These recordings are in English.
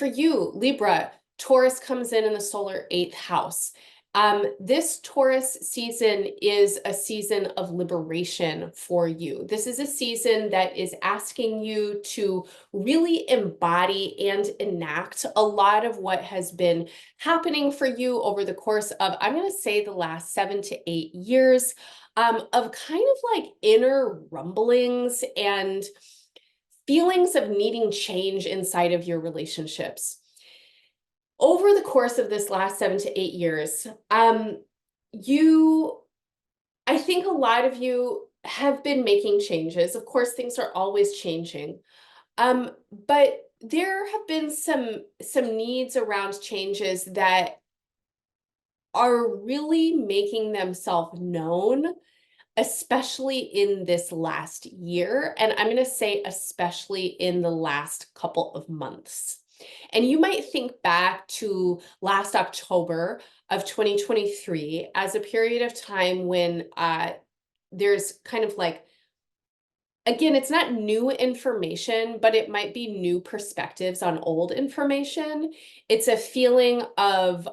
for you, Libra, Taurus comes in the solar 8th house. This Taurus season is a season of liberation for you. This is a season that is asking you to really embody and enact a lot of what has been happening for you over the course of, I'm going to say, the last 7 to 8 years, of kind of like inner rumblings and feelings of needing change inside of your relationships. Over the course of this last 7 to 8 years, I think a lot of you have been making changes. Of course, things are always changing. But there have been some needs around changes that are really making themselves known, especially in this last year. And I'm going to say especially in the last couple of months. And you might think back to last October of 2023 as a period of time when there's kind of like, again, it's not new information, but it might be new perspectives on old information. It's a feeling of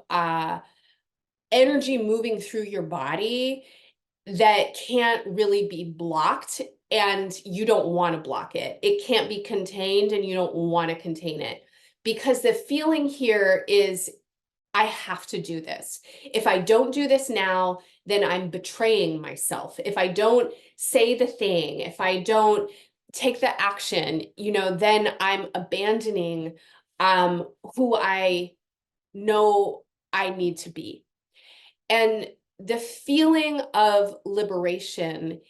energy moving through your body that can't really be blocked, and you don't want to block it. It can't be contained, and you don't want to contain it. Because the feeling here is, I have to do this. If I don't do this now, then I'm betraying myself. If I don't say the thing, if I don't take the action, then I'm abandoning who I know I need to be. And the feeling of liberation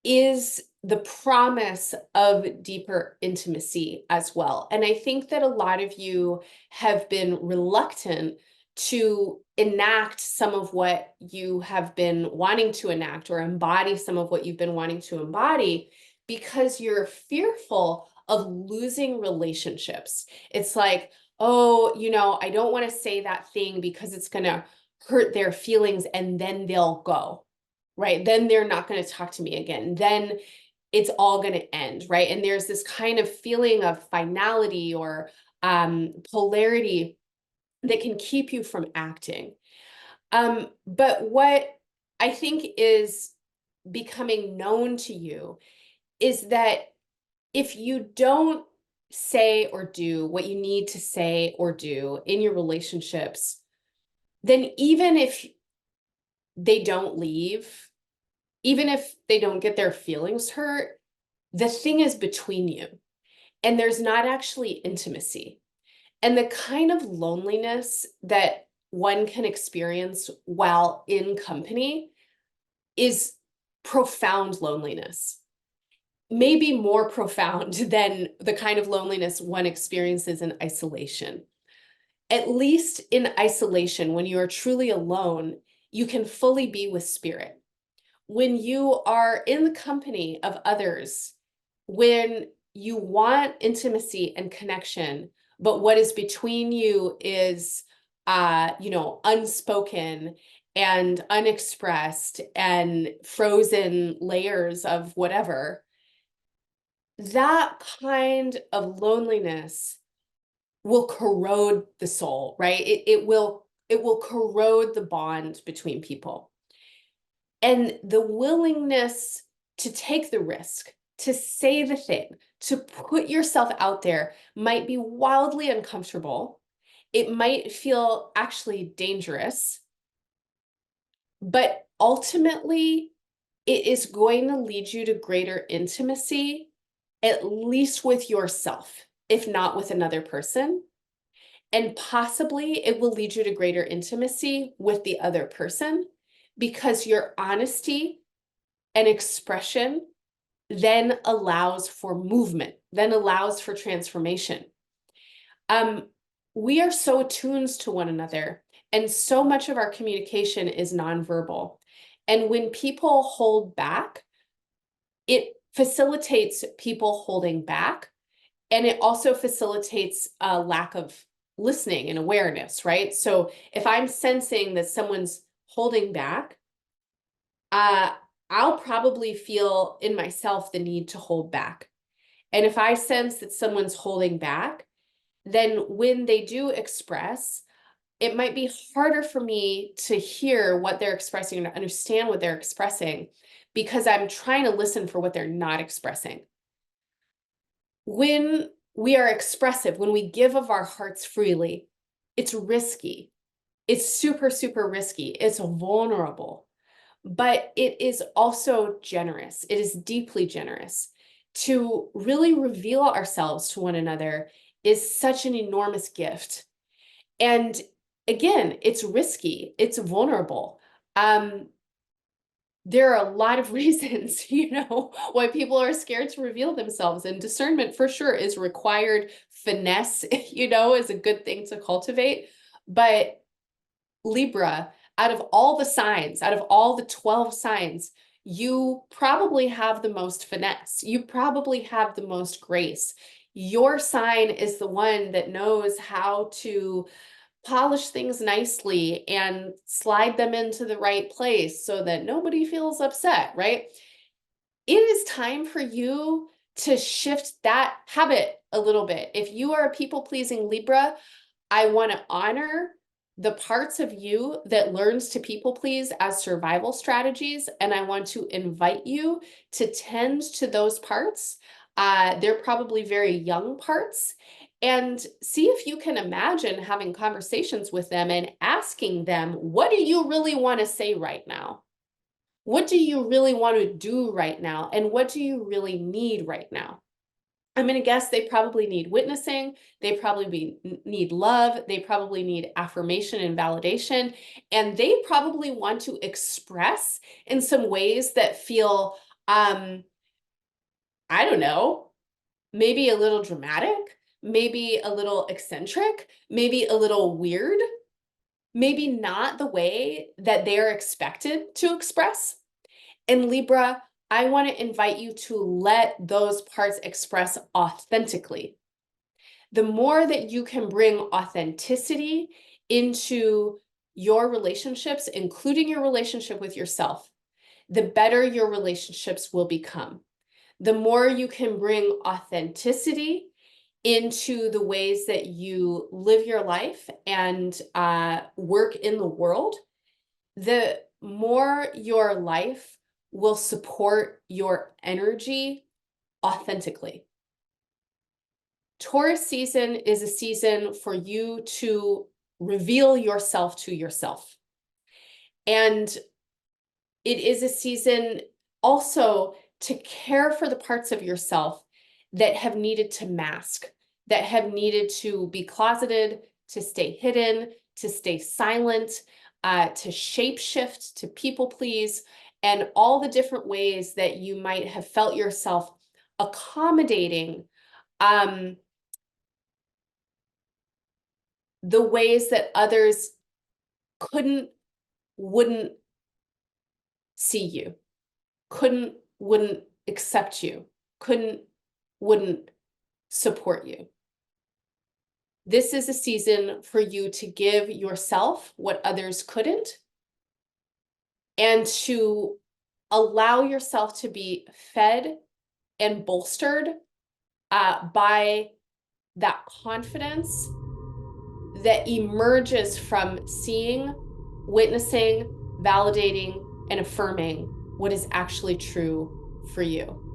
is the promise of deeper intimacy as well. And I think that a lot of you have been reluctant to enact some of what you have been wanting to enact, or embody some of what you've been wanting to embody, because you're fearful of losing relationships. It's like, oh, I don't want to say that thing because it's going to hurt their feelings, and then they'll go, right? Then they're not going to talk to me again. Then it's all going to end, right? And there's this kind of feeling of finality or polarity that can keep you from acting. But what I think is becoming known to you is that if you don't say or do what you need to say or do in your relationships, then even if they don't leave, even if they don't get their feelings hurt, the thing is between you, and there's not actually intimacy. And the kind of loneliness that one can experience while in company is profound loneliness. Maybe more profound than the kind of loneliness one experiences in isolation. At least in isolation, when you are truly alone, you can fully be with spirit. When you are in the company of others, when you want intimacy and connection, but what is between you is, unspoken and unexpressed and frozen layers of whatever, that kind of loneliness will corrode the soul, right? It will corrode the bond between people. And the willingness to take the risk, to say the thing, to put yourself out there might be wildly uncomfortable. It might feel actually dangerous, but ultimately it is going to lead you to greater intimacy, at least with yourself, if not with another person. And possibly it will lead you to greater intimacy with the other person, because your honesty and expression then allows for movement, then allows for transformation. We are so attuned to one another, and so much of our communication is nonverbal. And when people hold back, it facilitates people holding back, and it also facilitates a lack of listening and awareness, right? So if I'm sensing that someone's holding back, I'll probably feel in myself the need to hold back. And if I sense that someone's holding back, then when they do express, it might be harder for me to hear what they're expressing and understand what they're expressing because I'm trying to listen for what they're not expressing. When we are expressive, when we give of our hearts freely, it's risky. It's super, super risky. It's vulnerable, but it is also generous. It is deeply generous. To really reveal ourselves to one another is such an enormous gift. And again, it's risky, it's vulnerable. There are a lot of reasons, why people are scared to reveal themselves, and discernment for sure is required. Finesse, is a good thing to cultivate. But Libra, out of all the signs, out of all the 12 signs, you probably have the most finesse. You probably have the most grace. Your sign is the one that knows how to polish things nicely and slide them into the right place so that nobody feels upset, right? It is time for you to shift that habit a little bit. If you are a people-pleasing Libra, I want to honor the parts of you that learns to people please as survival strategies, and I want to invite you to tend to those parts. They're probably very young parts, and see if you can imagine having conversations with them and asking them, what do you really want to say right now? What do you really want to do right now? And what do you really need right now? I'm going to guess they probably need witnessing. They probably need love. They probably need affirmation and validation. And they probably want to express in some ways that feel, I don't know, maybe a little dramatic, maybe a little eccentric, maybe a little weird, maybe not the way that they're expected to express. And Libra, I want to invite you to let those parts express authentically. The more that you can bring authenticity into your relationships, including your relationship with yourself, the better your relationships will become. The more you can bring authenticity into the ways that you live your life and work in the world, the more your life will support your energy authentically. Taurus season is a season for you to reveal yourself to yourself. And it is a season also to care for the parts of yourself that have needed to mask, that have needed to be closeted, to stay hidden, to stay silent, to shapeshift, to people please, and all the different ways that you might have felt yourself accommodating the ways that others wouldn't see you, wouldn't accept you, wouldn't support you. This is a season for you to give yourself what others couldn't, and to allow yourself to be fed and bolstered by that confidence that emerges from seeing, witnessing, validating, and affirming what is actually true for you.